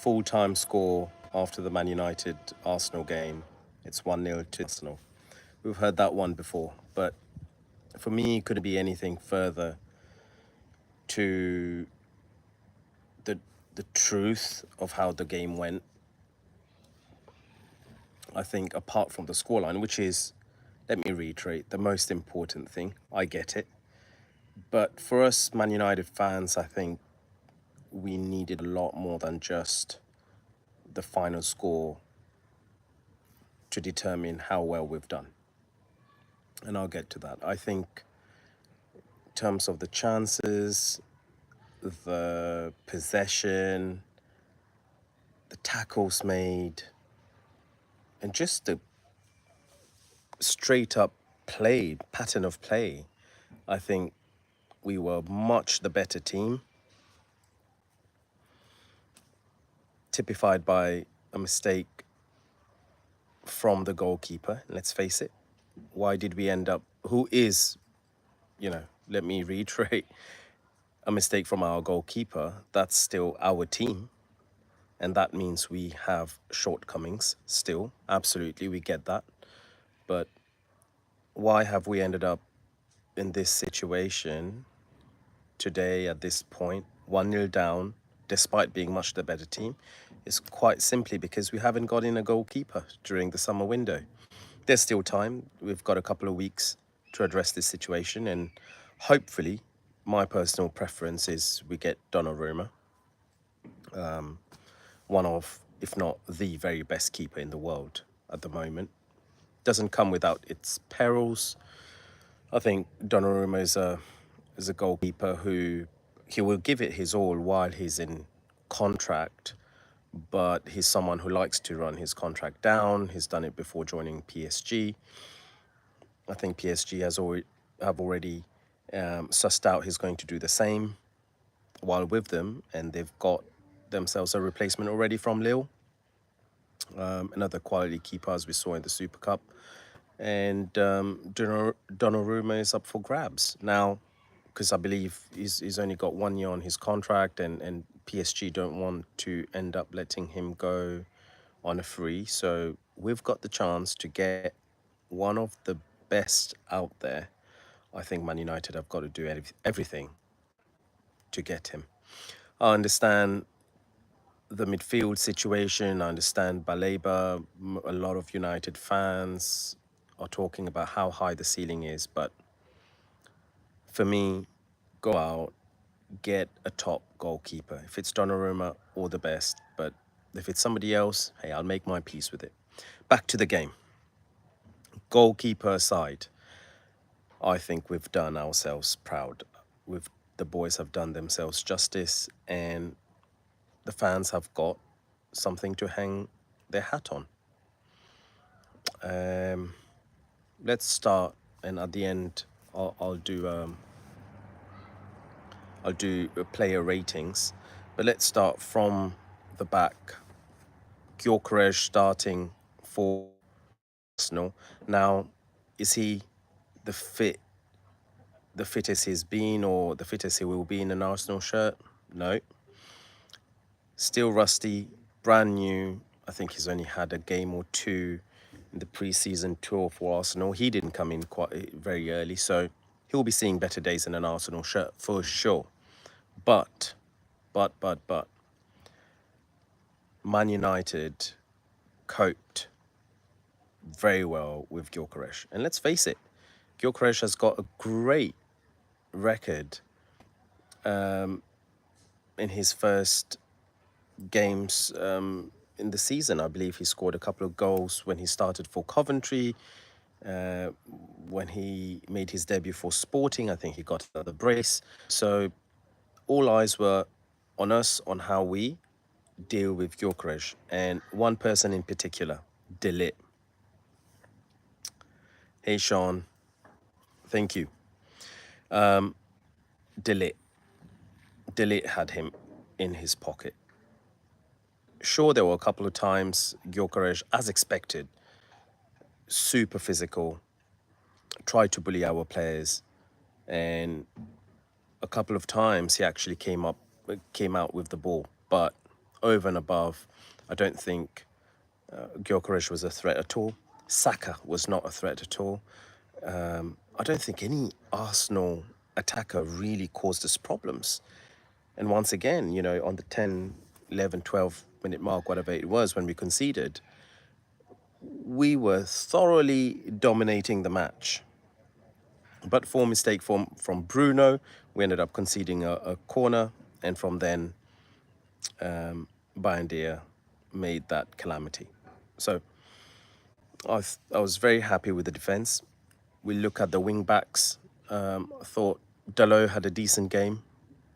full-time score after the Man United Arsenal game. It's 1-0 to Arsenal. We've heard that one before, but for me, it couldn't be anything further to the the truth of how the game went. I think apart from the scoreline, which is, let me reiterate, the most important thing. I get it. But for us Man United fans, I think we needed a lot more than just the final score to determine how well we've done. And I'll get to that. I think in terms of the chances, the possession, the tackles made, and just the straight up play, pattern of play, I think we were much the better team, typified by a mistake from the goalkeeper. Let's face it. Why did we end up, who is, let me reiterate, a mistake from our goalkeeper? That's still our team. And that means we have shortcomings still. Absolutely, we get that. But why have we ended up in this situation today at this point, 1-0 down, despite being much the better team? Is quite simply because we haven't got in a goalkeeper during the summer window. There's still time. We've got a couple of weeks to address this situation, and hopefully, my personal preference is we get Donnarumma, one of, if not the very best keeper in the world at the moment. Doesn't come without its perils. I think Donnarumma is a goalkeeper who he will give it his all while he's in contract, but he's someone who likes to run his contract down. He's done it before joining PSG. I think PSG have already sussed out he's going to do the same while with them, and they've got themselves a replacement already from Lille, another quality keeper as we saw in the Super Cup. And Donnarumma is up for grabs now, because I believe he's only got 1 year on his contract, and PSG don't want to end up letting him go on a free. So we've got the chance to get one of the best out there. I think Man United have got to do everything to get him. I understand the midfield situation. I understand Baleba. A lot of United fans are talking about how high the ceiling is, but for me, go out, get a top goalkeeper. If it's Donnarumma, all the best. But if it's somebody else, hey, I'll make my peace with it. Back to the game. Goalkeeper aside, I think we've done ourselves proud. The boys have done themselves justice, and the fans have got something to hang their hat on. Let's start, and at the end, I'll do player ratings, but let's start from the back. Gyökeres starting for Arsenal. Now, is he the fittest he's been, or the fittest he will be in an Arsenal shirt? No. Still rusty, brand new. I think he's only had a game or two in the pre-season tour for Arsenal. He didn't come in quite very early, so he'll be seeing better days in an Arsenal shirt for sure. But, Man United coped very well with Gyökeres. And let's face it, Gyökeres has got a great record in his first games in the season. I believe he scored a couple of goals when he started for Coventry. When he made his debut for Sporting, I think he got the brace. So all eyes were on us, on how we deal with Gyökeres. And one person in particular, De Ligt. Hey, Sean. Thank you. De Ligt. De Ligt had him in his pocket. Sure, there were a couple of times Gyökeres, as expected, super physical, tried to bully our players, and a couple of times he actually came out with the ball. But over and above. I don't think Gyökeres was a threat at all. Saka was not a threat at all. I don't think any Arsenal attacker really caused us problems. And once again, you know, on the 10, 11, 12-minute mark, whatever it was, when we conceded, we were thoroughly dominating the match. But for a mistake from Bruno, we ended up conceding a corner. And from then, Bayern made that calamity. So I was very happy with the defense. We look at the wing backs. I thought Dalot had a decent game,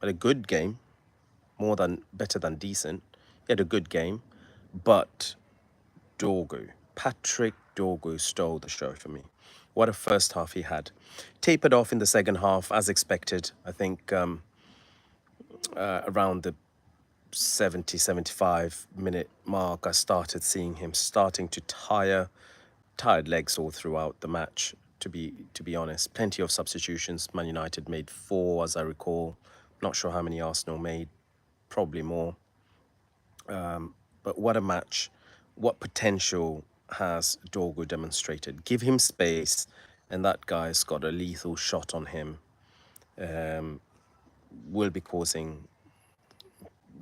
had a good game, better than decent. He had a good game, but Patrick Dorgu stole the show for me. What a first half he had. Tapered off in the second half, as expected. I think around the 70, 75-minute mark, I started seeing him starting to tired legs all throughout the match, to be honest. Plenty of substitutions. Man United made 4, as I recall. Not sure how many Arsenal made, probably more. But what a match. What potential has Dorgu demonstrated? Give him space, and that guy's got a lethal shot on him. Will be causing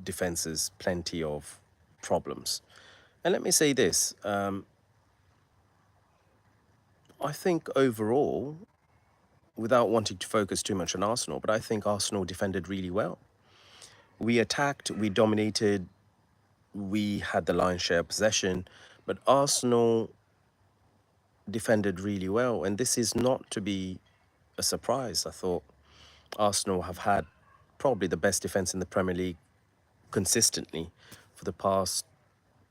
defenses plenty of problems. And let me say this. I think overall, without wanting to focus too much on Arsenal, but I think Arsenal defended really well. We attacked, we dominated, we had the lion's share of possession, but Arsenal defended really well. And this is not to be a surprise. I thought Arsenal have had probably the best defense in the Premier League consistently for the past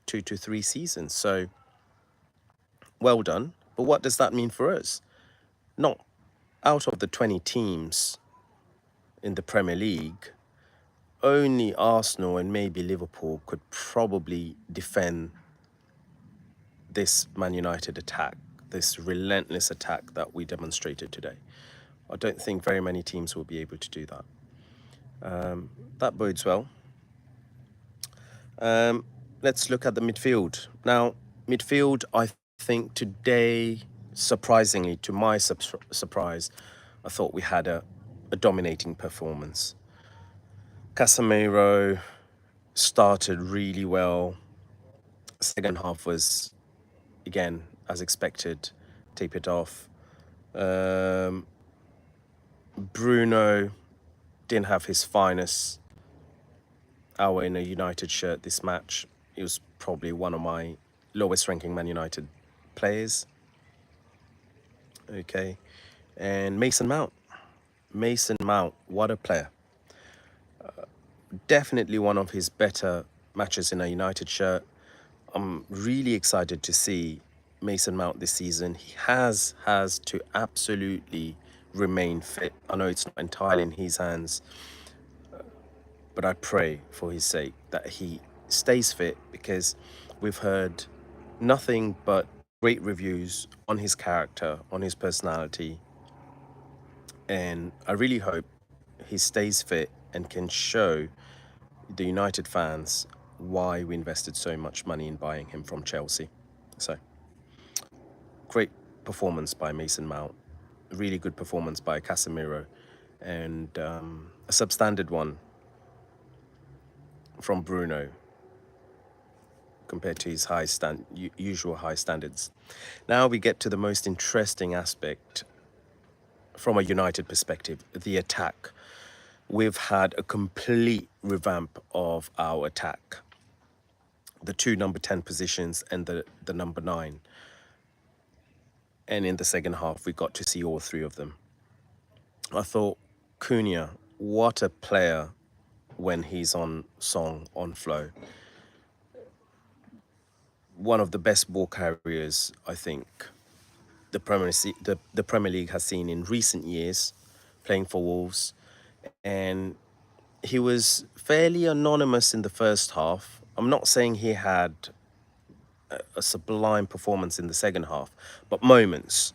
2 to 3 seasons. So well done. But what does that mean for us? Not out of the 20 teams in the Premier League, only Arsenal and maybe Liverpool could probably defend this Man United attack, this relentless attack that we demonstrated today. I don't think very many teams will be able to do that. That bodes well. Let's look at the midfield. Now, midfield, I think today, surprisingly, to my surprise, I thought we had a dominating performance. Casemiro started really well. Second half was, again, as expected, tapered off. Bruno didn't have his finest hour in a United shirt this match. He was probably one of my lowest ranking Man United players. Okay. And Mason Mount, what a player. Definitely one of his better matches in a United shirt. I'm really excited to see Mason Mount this season. He has to absolutely remain fit. I know it's not entirely in his hands, but I pray for his sake that he stays fit, because we've heard nothing but great reviews on his character, on his personality, and I really hope he stays fit and can show the United fans why we invested so much money in buying him from Chelsea. So, great performance by Mason Mount, really good performance by Casemiro, and a substandard one from Bruno compared to his usual high standards. Now we get to the most interesting aspect from a United perspective, the attack. We've had a complete revamp of our attack. The 2 number 10 positions and the number 9. And in the second half, we got to see all 3 of them. I thought, Cunha, what a player when he's on song, on flow. One of the best ball carriers, I think, the Premier League has seen in recent years, playing for Wolves. And he was fairly anonymous in the first half. I'm not saying he had a sublime performance in the second half, but moments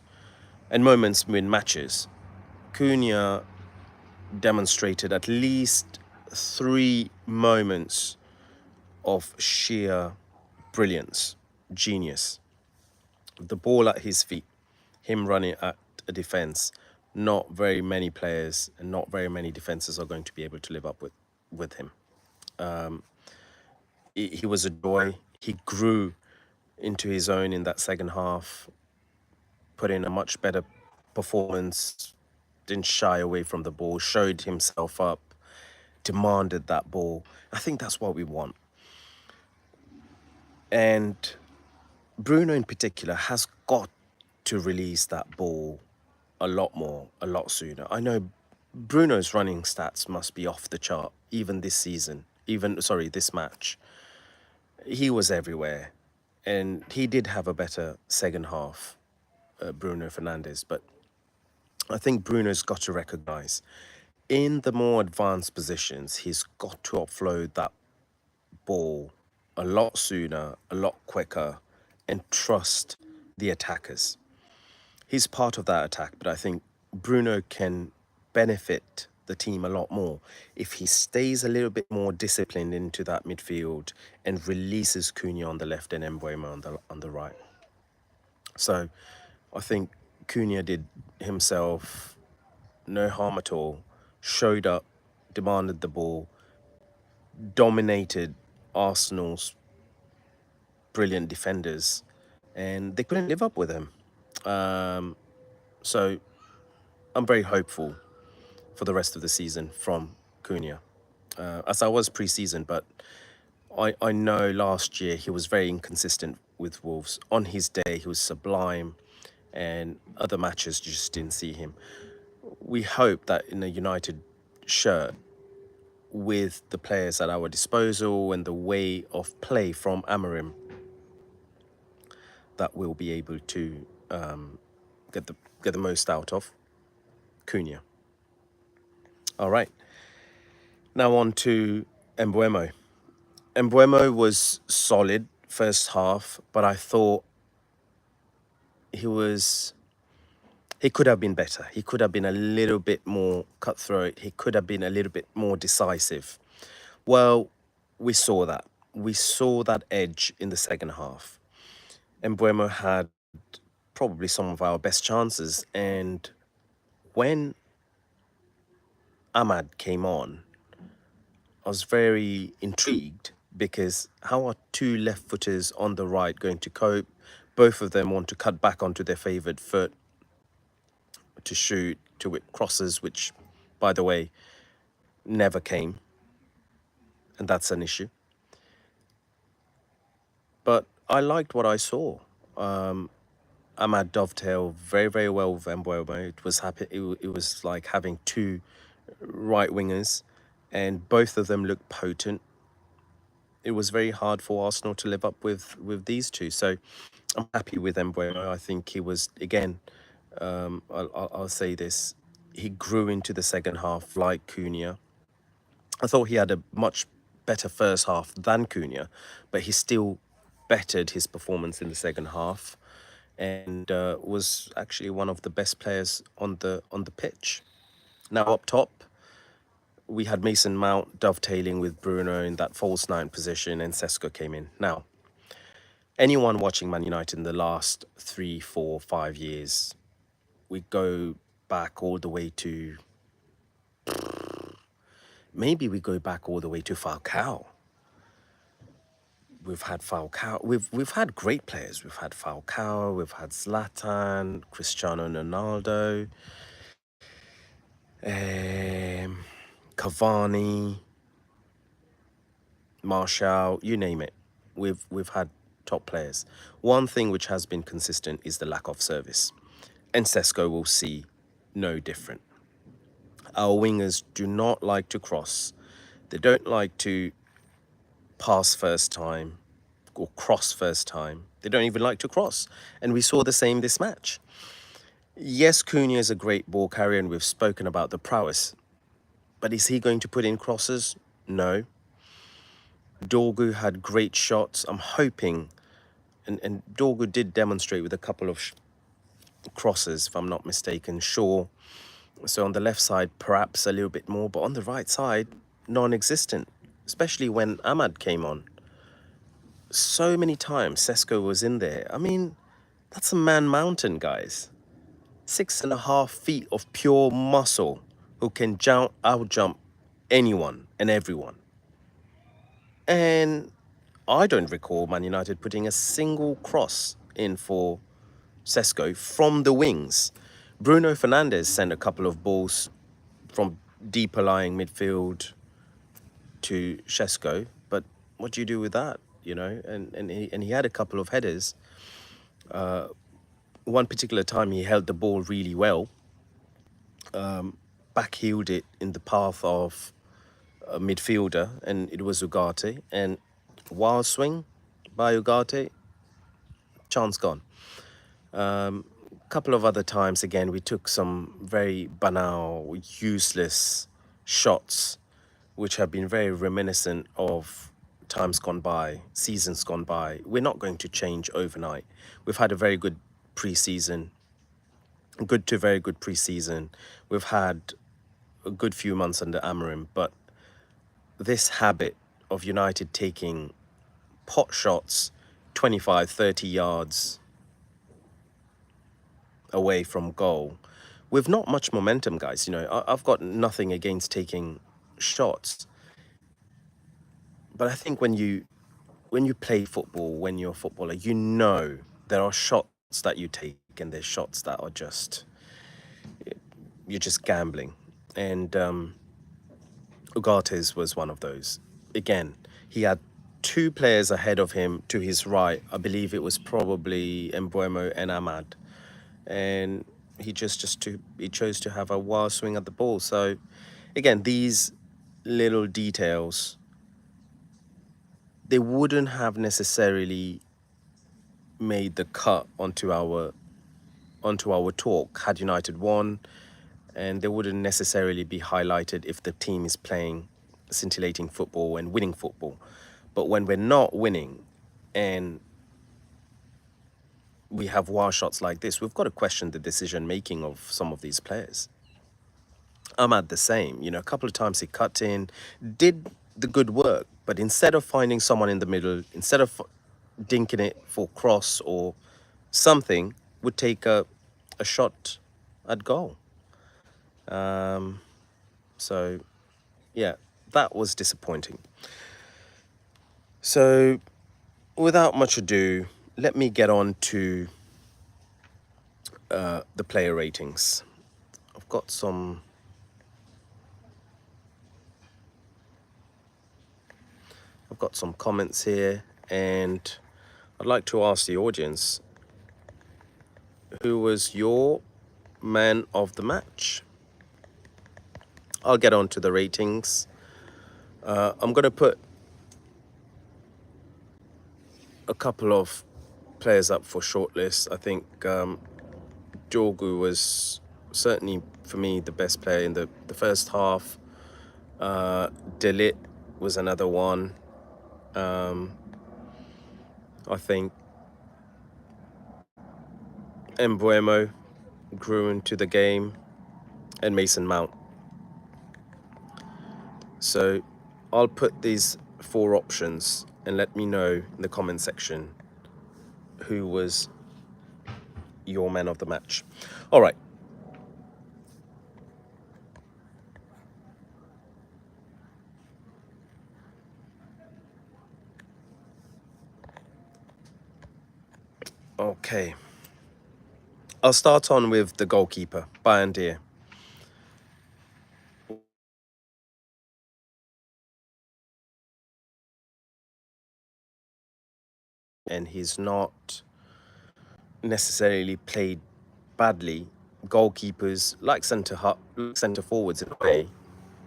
win matches. Cunha demonstrated at least 3 moments of sheer brilliance, genius. The ball at his feet, him running at a defense, not very many players and not very many defenses are going to be able to live up with him. He was a joy. He grew into his own in that second half, put in a much better performance, didn't shy away from the ball, showed himself up, demanded that ball. I think that's what we want. And Bruno in particular has got to release that ball a lot more, a lot sooner. I know Bruno's running stats must be off the chart, even this season, this match. He was everywhere. And he did have a better second half, Bruno Fernandes. But I think Bruno's got to recognise in the more advanced positions, he's got to offload that ball a lot sooner, a lot quicker, and trust the attackers. He's part of that attack, but I think Bruno can benefit the team a lot more if he stays a little bit more disciplined into that midfield and releases Cunha on the left and Mbeumo on the right. So I think Cunha did himself no harm at all, showed up, demanded the ball, dominated Arsenal's brilliant defenders, and they couldn't live up with him. So I'm very hopeful for the rest of the season from Cunha, as I was pre-season, but I know last year he was very inconsistent with Wolves. On his day, he was sublime, and other matches you just didn't see him. We hope that in a United shirt, with the players at our disposal and the way of play from Amorim, that we'll be able to get the most out of Cunha. All right. Now on to Mbeumo. Mbeumo was solid first half, but I thought he could have been better. He could have been a little bit more cutthroat. He could have been a little bit more decisive. Well, we saw that. We saw that edge in the second half. Mbeumo had probably some of our best chances. And when Ahmad came on, I was very intrigued because how are two left-footers on the right going to cope? Both of them want to cut back onto their favoured foot to shoot, to whip crosses, which, by the way, never came. And that's an issue. But I liked what I saw. Ahmad dovetailed very, very well with Mbeumo. It was like having two right wingers, and both of them looked potent. It was very hard for Arsenal to live up with these two. So I'm happy with Mbeumo. I think he was, again, I'll say this, he grew into the second half like Cunha. I thought he had a much better first half than Cunha, but he still bettered his performance in the second half, and was actually one of the best players on the pitch. Now up top, we had Mason Mount dovetailing with Bruno in that false nine position, and Sesko came in. Now, anyone watching Man United in the last 3, 4, 5 years, we go back all the way to, maybe we go back all the way to Falcao. We've had Falcao. We've had great players. We've had Falcao. We've had Zlatan, Cristiano Ronaldo, Cavani, Martial. You name it. We've had top players. One thing which has been consistent is the lack of service, and Sesko will see no different. Our wingers do not like to cross. They don't like to pass first time or cross first time. They don't even like to cross. And we saw the same this match. Yes, Cunha is a great ball carrier, and we've spoken about the prowess. But is he going to put in crosses? No. Dorgu had great shots. I'm hoping, and Dorgu did demonstrate with a couple of crosses, if I'm not mistaken, sure. So on the left side, perhaps a little bit more, but on the right side, non-existent, especially when Ahmad came on. so many times Sesko was in there. I mean, that's a man mountain, guys. 6.5 feet of pure muscle who can out jump anyone and everyone. And I don't recall Man United putting a single cross in for Sesko from the wings. Bruno Fernandes sent a couple of balls from deeper lying midfield to Sesko, but what do you do with that? You know, and he had a couple of headers. One particular time he held the ball really well, backheeled it in the path of a midfielder, and it was Ugarte. And wild swing by Ugarte, chance gone. Couple of other times again, we took some very banal, useless shots, which have been very reminiscent of times gone by, seasons gone by. We're not going to change overnight. We've had a very good pre-season, good to very good pre-season. We've had a good few months under Amorim, but this habit of United taking pot shots 25, 30 yards away from goal with not much momentum, guys. You know, I've got nothing against taking shots, but I think when you play football, when you're a footballer, you know there are shots that you take and there's shots that are just, you're just gambling. And Ugarte's was one of those. Again, he had two players ahead of him to his right. I believe it was probably Embuemo and Ahmad. And he he chose to have a wild swing at the ball. So again, these little details, they wouldn't have necessarily made the cut onto our talk had United won, and they wouldn't necessarily be highlighted if the team is playing scintillating football and winning football. But when we're not winning and we have wild shots like this, we've got to question the decision making of some of these players. Ahmad the same, you know, a couple of times he cut in, did the good work, but instead of finding someone in the middle, instead of dinking it for cross or something, would take a shot at goal. So, yeah, that was disappointing. So, without much ado, let me get on to the player ratings. I've got some comments here, and I'd like to ask the audience, who was your man of the match? I'll get on to the ratings. I'm going to put a couple of players up for shortlist. I think Dorgu was certainly, for me, the best player in the first half. De Ligt was another one. I think Embuemo grew into the game, and Mason Mount. So I'll put these four options and let me know in the comment section who was your man of the match. All right. Okay. I'll start on with the goalkeeper, Bayern Deer. And he's not necessarily played badly. Goalkeepers, like centre forwards in a way,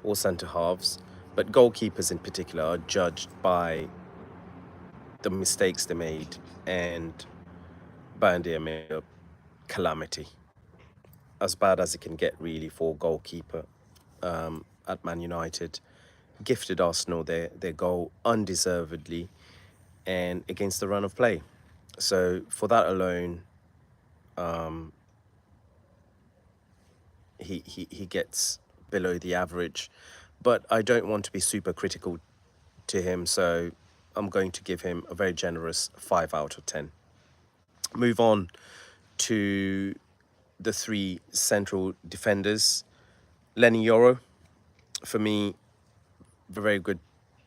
or centre halves, but goalkeepers in particular are judged by the mistakes they made, and Bayern Deer made a calamity, as bad as it can get really for a goalkeeper at Man United. Gifted Arsenal their goal undeservedly and against the run of play. So for that alone, he gets below the average. But I don't want to be super critical to him, so I'm going to give him a very generous 5 out of 10. Move on to the three central defenders. Lenny Yoro, for me, a very good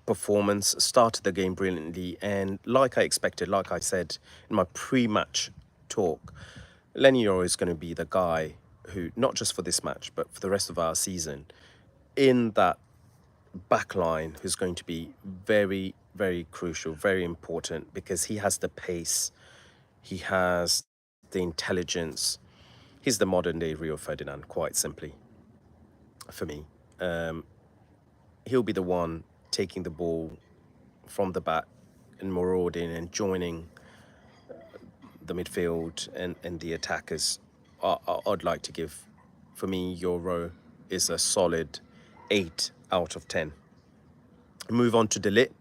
performance, started the game brilliantly, and like I expected, like I said in my pre-match talk, Lenny Yoro is going to be the guy who, not just for this match, but for the rest of our season, in that back line, who's going to be very, very crucial, very important, because he has the pace, he has the intelligence. He's the modern day Rio Ferdinand, quite simply, for me. He'll be the one taking the ball from the back and marauding and joining the midfield and the attackers. I'd like to give, for me, Euro is a solid 8 out of 10. Move on to De Ligt.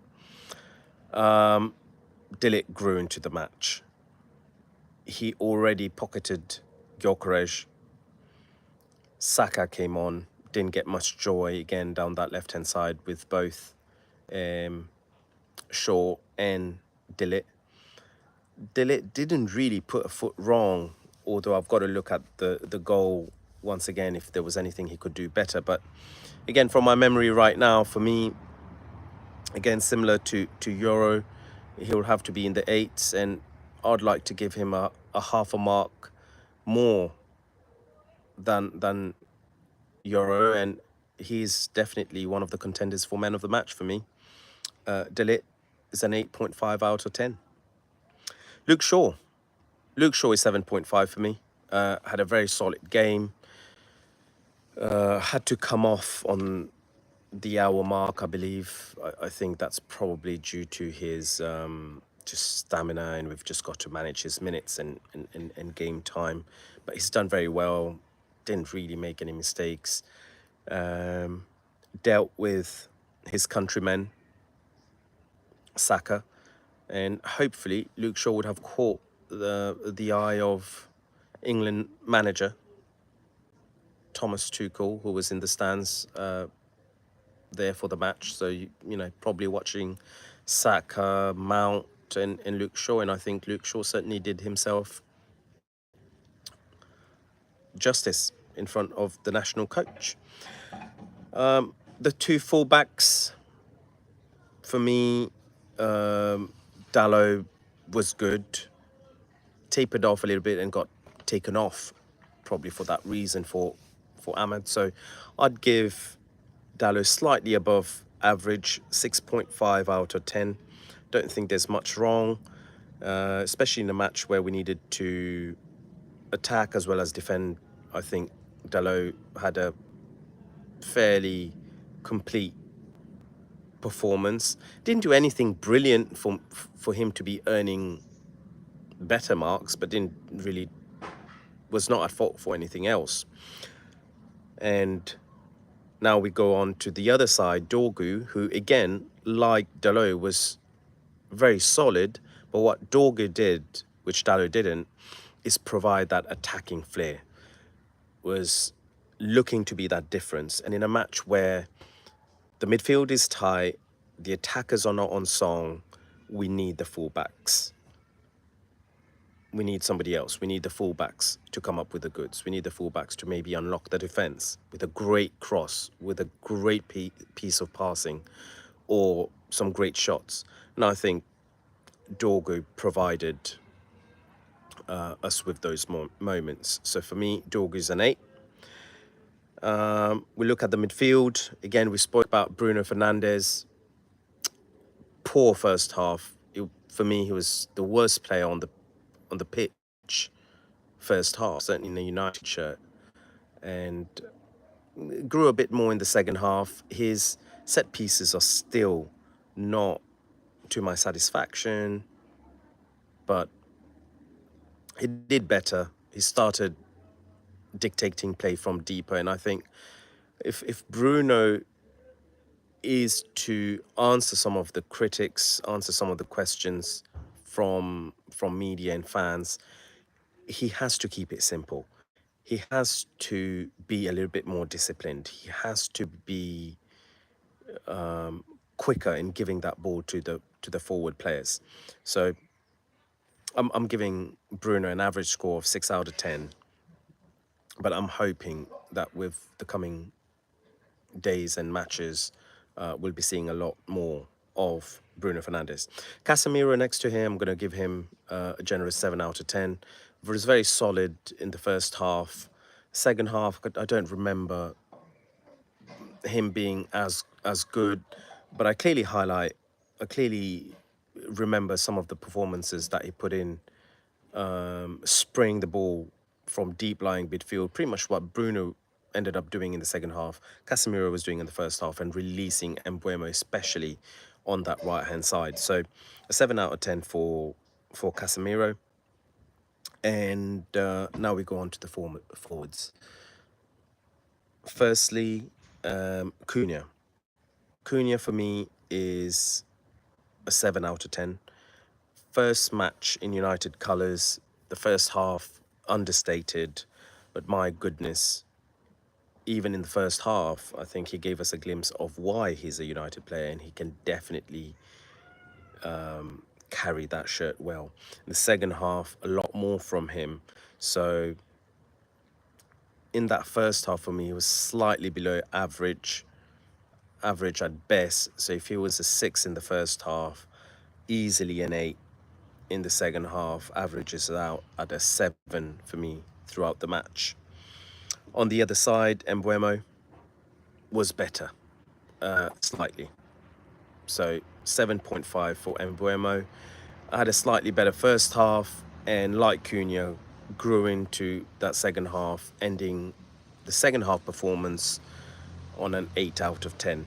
De Ligt grew into the match. He already pocketed Gyökeres. Saka came on, didn't get much joy again down that left-hand side with both Shaw and De Ligt. De Ligt didn't really put a foot wrong, although I've got to look at the goal once again if there was anything he could do better. But again, from my memory right now, for me, again, similar to Euro, he'll have to be in the 8s, and I'd like to give him a half a mark more than Euro, and he's definitely one of the contenders for man of the match for me. De Ligt is an 8.5 out of 10. Luke Shaw is 7.5 for me. Had a very solid game. Had to come off on the hour mark, I believe. I think that's probably due to his just stamina, and we've just got to manage his minutes and game time. But he's done very well. Didn't really make any mistakes. Dealt with his countrymen, Saka, and hopefully Luke Shaw would have caught the eye of England manager Thomas Tuchel, who was in the stands there for the match. So, you know, probably watching Saka, Mount and Luke Shaw, and I think Luke Shaw certainly did himself justice in front of the national coach. The two fullbacks, for me, Dalot was good, tapered off a little bit and got taken off, probably for that reason for Ahmed. So I'd give Dalot slightly above average, 6.5 out of 10. Don't think there's much wrong, especially in a match where we needed to attack as well as defend. I think Dalot had a fairly complete performance. Didn't do anything brilliant for him to be earning better marks, but was not at fault for anything else. And now we go on to the other side, Dorgu, who again, like Dalot, was very solid. But what Dorgu did, which Dalot didn't, is provide that attacking flair. Was looking to be that difference. And in a match where the midfield is tight, the attackers are not on song, we need the fullbacks. We need somebody else. We need the fullbacks to come up with the goods. We need the fullbacks to maybe unlock the defense with a great cross, with a great piece of passing, or some great shots. And I think Dorgu provided us with those moments. So for me, Dorgu's an 8. We look at the midfield. Again, we spoke about Bruno Fernandes. Poor first half. For me, he was the worst player on the pitch first half, certainly in the United shirt, and grew a bit more in the second half. His set pieces are still not to my satisfaction, but he did better. He started dictating play from deeper, and I think if Bruno is to answer some of the critics, answer some of the questions from media and fans, he has to keep it simple. He has to be a little bit more disciplined. He has to be quicker in giving that ball to to the forward players. So I'm giving Bruno an average score of 6 out of 10, but I'm hoping that with the coming days and matches, we'll be seeing a lot more of Bruno Fernandes. Casemiro next to him, I'm going to give him a generous 7 out of 10. He was very solid in the first half. Second half, I don't remember him being as good, but I clearly remember some of the performances that he put in, spraying the ball from deep lying midfield, pretty much what Bruno ended up doing in the second half. Casemiro was doing in the first half, and releasing Embuemo especially on that right hand side. So a 7 out of 10 for Casemiro. And now we go on to the forwards. Firstly, Cunha. Cunha for me is a 7 out of 10. First match in United colours, the first half understated, but my goodness, even in the first half, I think he gave us a glimpse of why he's a United player, and he can definitely carry that shirt well. In the second half, a lot more from him. So in that first half for me, he was slightly below average at best. So if he was a 6 in the first half, easily an 8 in the second half, averages out at a 7 for me throughout the match. On the other side, Embuemo was better, slightly. So 7.5 for Embuemo. I had a slightly better first half, and like Cunha, grew into that second half, ending the second half performance on an 8 out of 10.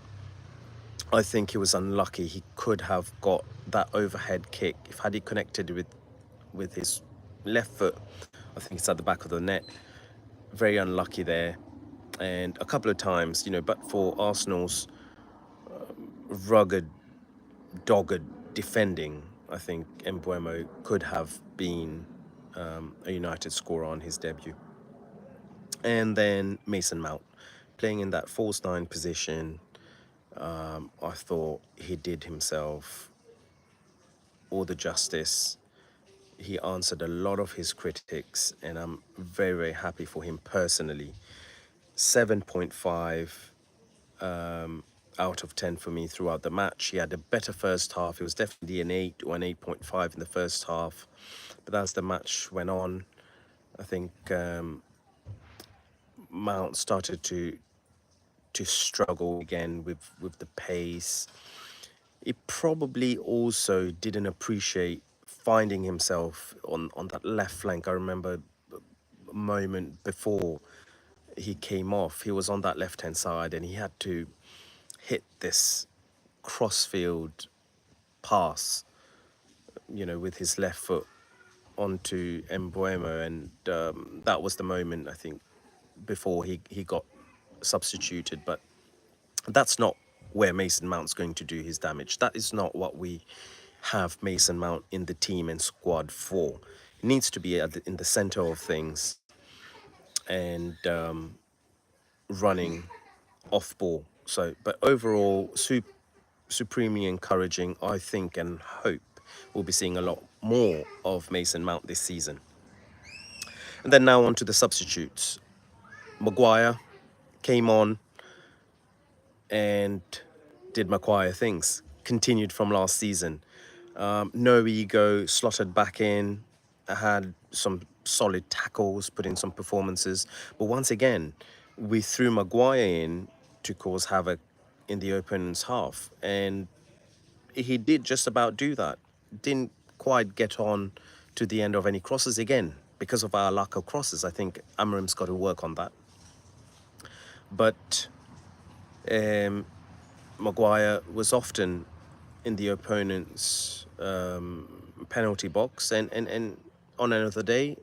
I think he was unlucky. He could have got that overhead kick. If had he connected with his left foot, I think it's at the back of the net. Very unlucky there. And a couple of times, but for Arsenal's rugged, dogged defending, I think Embuemo could have been a United scorer on his debut. And then Mason Mount, playing in that false 9 position. I thought he did himself all the justice. He answered a lot of his critics, and I'm very, very happy for him personally. 7.5 out of 10 for me throughout the match. He had a better first half. It was definitely an 8 or an 8.5 in the first half. But as the match went on, I think Mount started to struggle again with the pace. He probably also didn't appreciate finding himself on that left flank. I remember a moment before he came off, he was on that left-hand side, and he had to hit this crossfield pass, with his left foot onto Embuemo, and that was the moment, I think, before he got substituted. But that's not where Mason Mount's going to do his damage. That is not what we have Mason Mount in the team and squad for. He needs to be in the center of things and running off ball. So, but overall, supremely encouraging, I think, and hope we'll be seeing a lot more of Mason Mount this season. And then now on to the substitutes. Maguire came on and did Maguire things. Continued from last season. No ego, slotted back in, had some solid tackles, put in some performances. But once again, we threw Maguire in to cause havoc in the opponent's half. And he did just about do that. Didn't quite get on to the end of any crosses again because of our lack of crosses. I think Amorim's got to work on that. But Maguire was often in the opponent's penalty box, and on another day,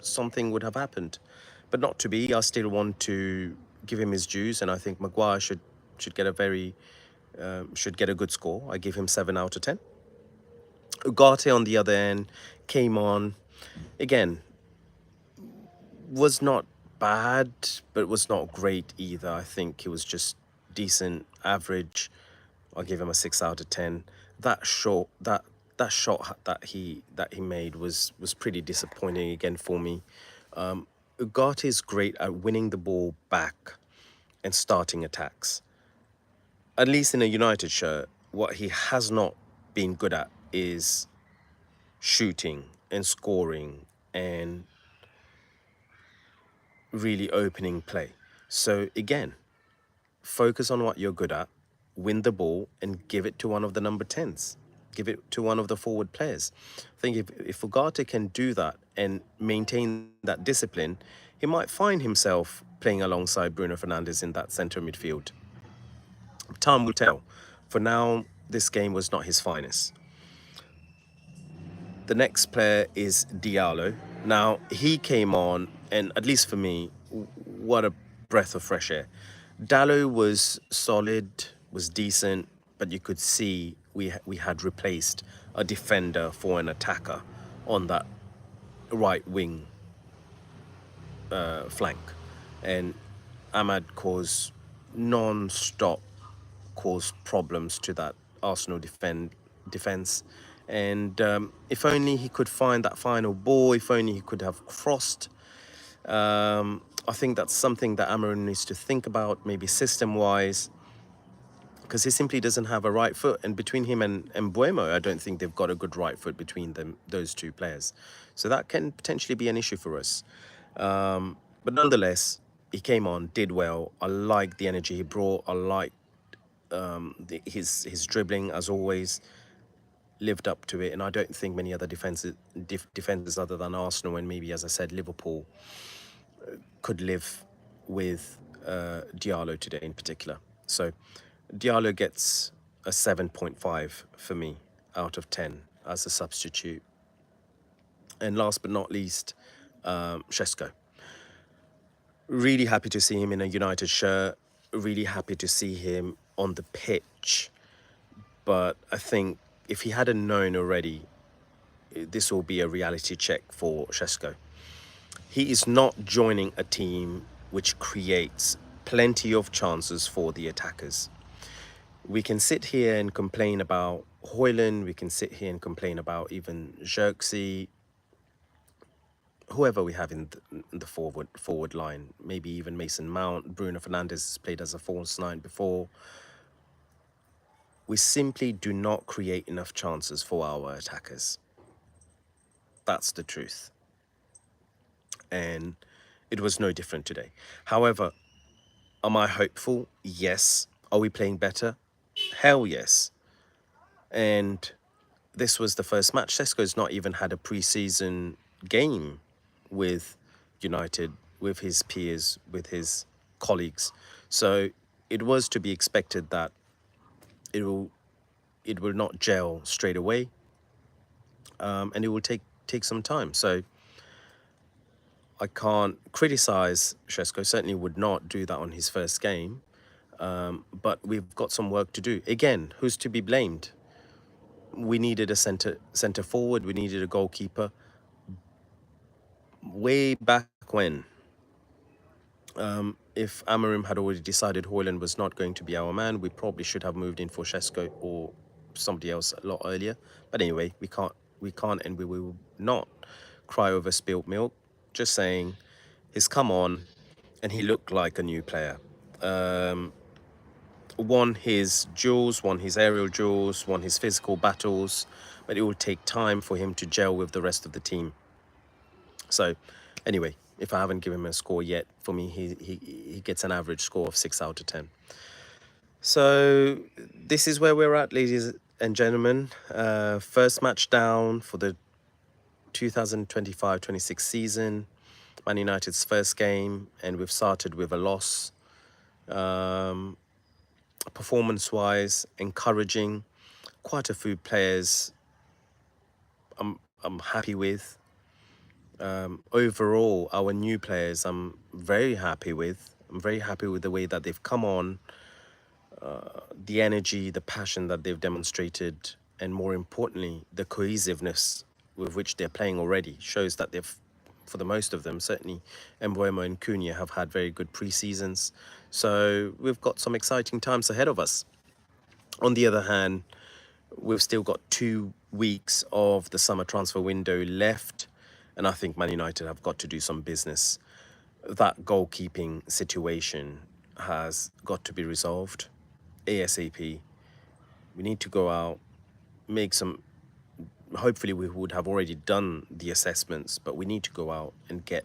something would have happened. But not to be. I still want to give him his dues, and I think Maguire should get a good score. I give him 7 out of 10. Ugarte on the other end came on again. Was not bad, but was not great either. I think he was just decent, average. I'll give him a 6 out of 10. that shot that shot that he made was pretty disappointing again for me. Ugarte is great at winning the ball back and starting attacks. At least in a United shirt, what he has not been good at is shooting and scoring and really opening play. So again, focus on what you're good at, win the ball, and give it to one of the number 10s. Give it to one of the forward players. I think if Ugarte can do that and maintain that discipline, he might find himself playing alongside Bruno Fernandes in that centre midfield. Time will tell. For now, this game was not his finest. The next player is Diallo. Now, he came on, and at least for me, what a breath of fresh air. Diallo was solid, was decent, but you could see we had replaced a defender for an attacker on that right wing flank. And Ahmad caused non-stop caused problems to that Arsenal defense. And if only he could find that final ball, if only he could have crossed. I think that's something that Amarin needs to think about, maybe system-wise, because he simply doesn't have a right foot. And between him and Mbuemo, I don't think they've got a good right foot between them, those two players. So that can potentially be an issue for us. But nonetheless, he came on, did well. I liked the energy he brought. I liked his dribbling, as always, lived up to it. And I don't think many other defenders other than Arsenal and maybe, as I said, Liverpool could live with Diallo today in particular. So Diallo gets a 7.5 for me out of 10 as a substitute. And last but not least, Šeško. Really happy to see him in a United shirt. Really happy to see him on the pitch. But I think if he hadn't known already, this will be a reality check for Šeško. He is not joining a team which creates plenty of chances for the attackers. We can sit here and complain about Højlund. We can sit here and complain about even Xerxes, whoever we have in the forward line, maybe even Mason Mount. Bruno Fernandes has played as a false nine before. We simply do not create enough chances for our attackers. That's the truth. And it was no different today. However, am I hopeful? Yes. Are we playing better? Hell yes. And this was the first match. Šeško's not even had a pre-season game with United, with his peers, with his colleagues. So it was to be expected that it will not gel straight away, and it will take some time. So I can't criticize Šeško. Certainly would not do that on his first game, but we've got some work to do. Again, who's to be blamed? We needed a center forward. We needed a goalkeeper. Way back when, if Amarim had already decided Højlund was not going to be our man, we probably should have moved in for Šeško or somebody else a lot earlier. But anyway, we can't, and we will not cry over spilt milk. Just saying, he's come on, and he looked like a new player. Won his duels, won his aerial duels, won his physical battles, but it will take time for him to gel with the rest of the team. So, anyway, if I haven't given him a score yet, for me, he gets an average score of 6 out of 10. So, this is where we're at, ladies and gentlemen. First match down for the 2025-26 season. Man United's first game, and we've started with a loss. Performance-wise, encouraging. Quite a few players I'm happy with. Overall, our new players I'm very happy with. I'm very happy with the way that they've come on, the energy, the passion that they've demonstrated, and more importantly, the cohesiveness with which they're playing already shows that they've, for the most of them, certainly Mbuemo and Cunha have had very good pre-seasons. So we've got some exciting times ahead of us. On the other hand, We've still got 2 weeks of the summer transfer window left, and I think Man United have got to do some business. That goalkeeping situation has got to be resolved ASAP. We need to go out, make some. Hopefully, we would have already done the assessments, but we need to go out and get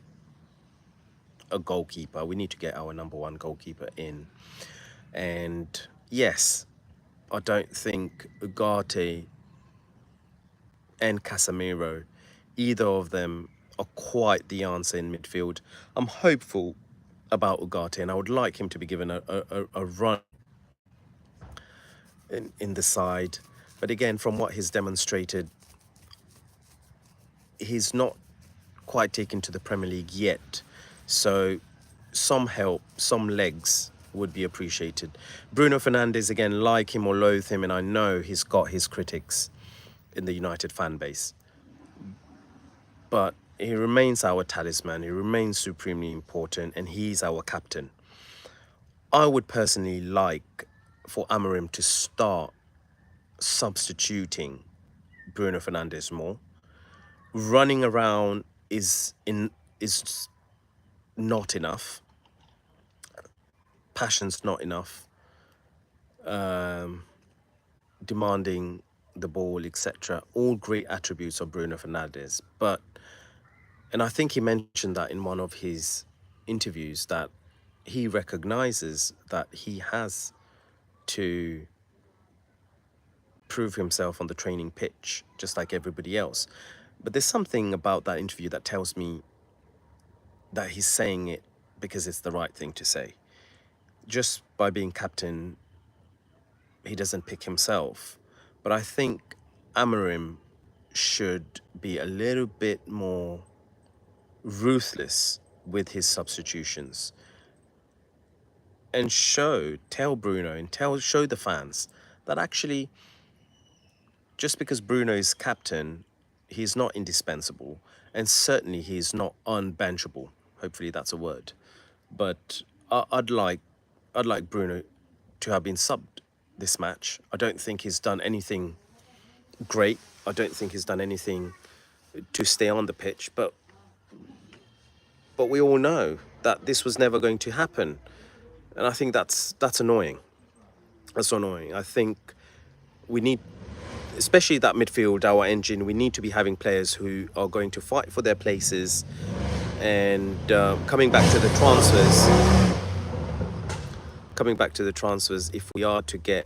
a goalkeeper. We need to get our number one goalkeeper in. And yes, I don't think Ugarte and Casemiro, either of them, are quite the answer in midfield. I'm hopeful about Ugarte, and I would like him to be given a run in the side. But again, from what he's demonstrated, he's not quite taken to the Premier League yet. So some help, some legs would be appreciated. Bruno Fernandes, again, like him or loathe him, and I know he's got his critics in the United fan base, but he remains our talisman, he remains supremely important, and he's our captain. I would personally like for Amorim to start substituting Bruno Fernandes more. Running around is not enough. Passion's not enough. Demanding the ball, etc. All great attributes of Bruno Fernandes. And I think he mentioned that in one of his interviews, that he recognizes that he has to prove himself on the training pitch, just like everybody else. But there's something about that interview that tells me that he's saying it because it's the right thing to say. Just by being captain, he doesn't pick himself. But I think Amorim should be a little bit more ruthless with his substitutions and tell Bruno and show the fans that actually just because Bruno is captain, he's not indispensable, and certainly he's not unbenchable. Hopefully that's a word. But I'd like Bruno to have been subbed this match. I don't think he's done anything great. I don't think he's done anything to stay on the pitch, but we all know that this was never going to happen. And I think that's annoying. That's annoying. I think we need, especially that midfield, our engine, we need to be having players who are going to fight for their places. And coming back to the transfers, if we are to get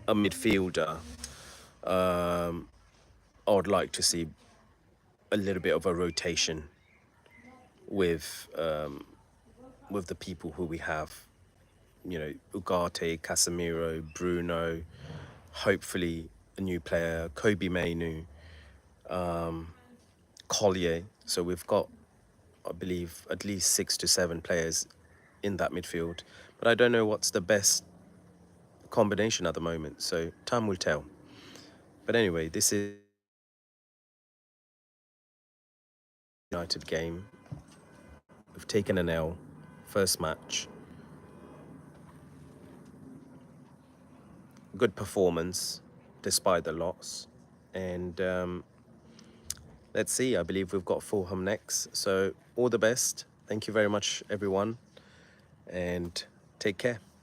a midfielder, I would like to see a little bit of a rotation with the people who we have. You know, Ugarte, Casemiro, Bruno, hopefully a new player, Kobe Mainu, Collier. So we've got, I believe, at least 6 to 7 players in that midfield. But I don't know what's the best combination at the moment. So time will tell. But anyway, this is a United game. We've taken an L, first match. Good performance despite the loss. And let's see, I believe we've got Fulham next. So all the best. Thank you very much, everyone. And take care.